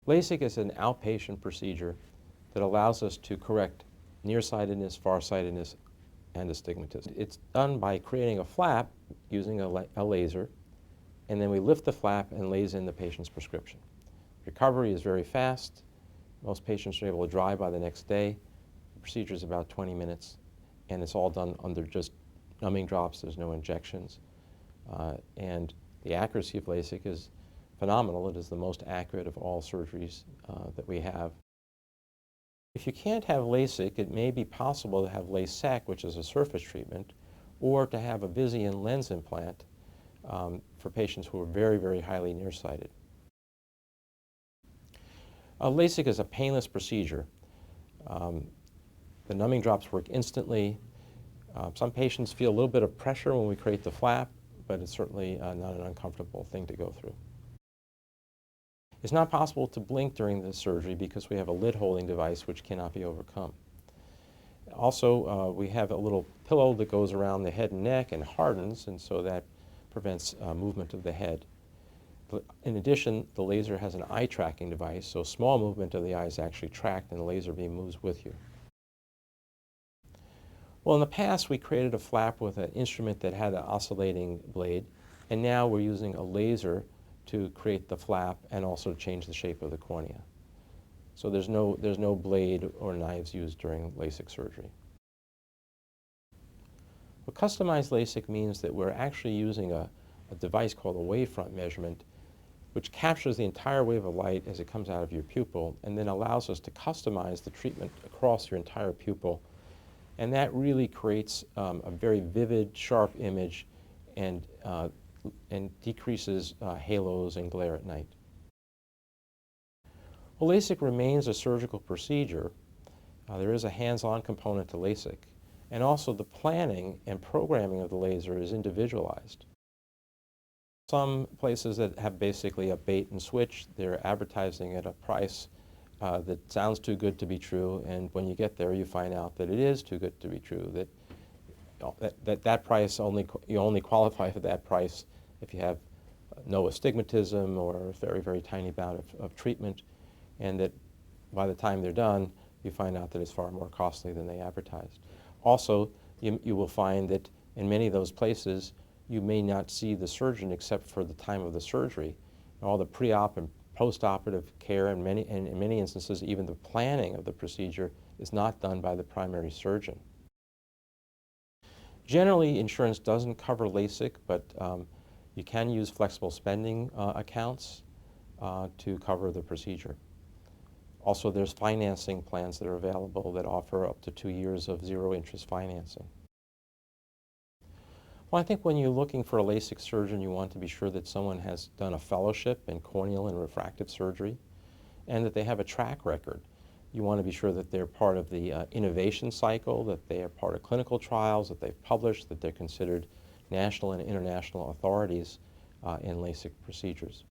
LASIK is an outpatient procedure that allows us to correct nearsightedness, farsightedness, and astigmatism. It's done by creating a flap using a laser, and then we lift the flap and laser in the patient's prescription. Recovery is very fast. Most patients are able to drive by the next day. The procedure is about 20 minutes, and it's all done under just numbing drops. There's no injections. And the accuracy of LASIK is phenomenal. It is the most accurate of all surgeries that we have. If you can't have LASIK, it may be possible to have LASIK, which is a surface treatment, or to have a Visian lens implant for patients who are very, very highly nearsighted. LASIK is a painless procedure. The numbing drops work instantly. Some patients feel a little bit of pressure when we create the flap, but it's certainly not an uncomfortable thing to go through. It's not possible to blink during the surgery because we have a lid holding device which cannot be overcome. Also, we have a little pillow that goes around the head and neck and hardens, and so that prevents movement of the head. But in addition, the laser has an eye tracking device, so small movement of the eye is actually tracked and the laser beam moves with you. Well, in the past, we created a flap with an instrument that had an oscillating blade, and now we're using a laser to create the flap and also change the shape of the cornea. So there's no blade or knives used during LASIK surgery. Well, customized LASIK means that we're actually using a device called a wavefront measurement, which captures the entire wave of light as it comes out of your pupil and then allows us to customize the treatment across your entire pupil. And that really creates a very vivid, sharp image and decreases halos and glare at night. Well, LASIK remains a surgical procedure. There is a hands-on component to LASIK, and also the planning and programming of the laser is individualized. Some places that have basically a bait and switch, they're advertising at a price that sounds too good to be true, and when you get there you find out that it is too good to be true, that price you only qualify for that price if you have no astigmatism or a very, very tiny bout of treatment, and that by the time they're done, you find out that it's far more costly than they advertised. Also, you will find that in many of those places, you may not see the surgeon except for the time of the surgery. All the pre-op and post-operative care, and in many instances, even the planning of the procedure is not done by the primary surgeon. Generally, insurance doesn't cover LASIK, but you can use flexible spending accounts to cover the procedure. Also, there's financing plans that are available that offer up to 2 years of zero-interest financing. Well, I think when you're looking for a LASIK surgeon, you want to be sure that someone has done a fellowship in corneal and refractive surgery and that they have a track record. You want to be sure that they're part of the innovation cycle, that they are part of clinical trials, that they've published, that they're considered national and international authorities in LASIK procedures.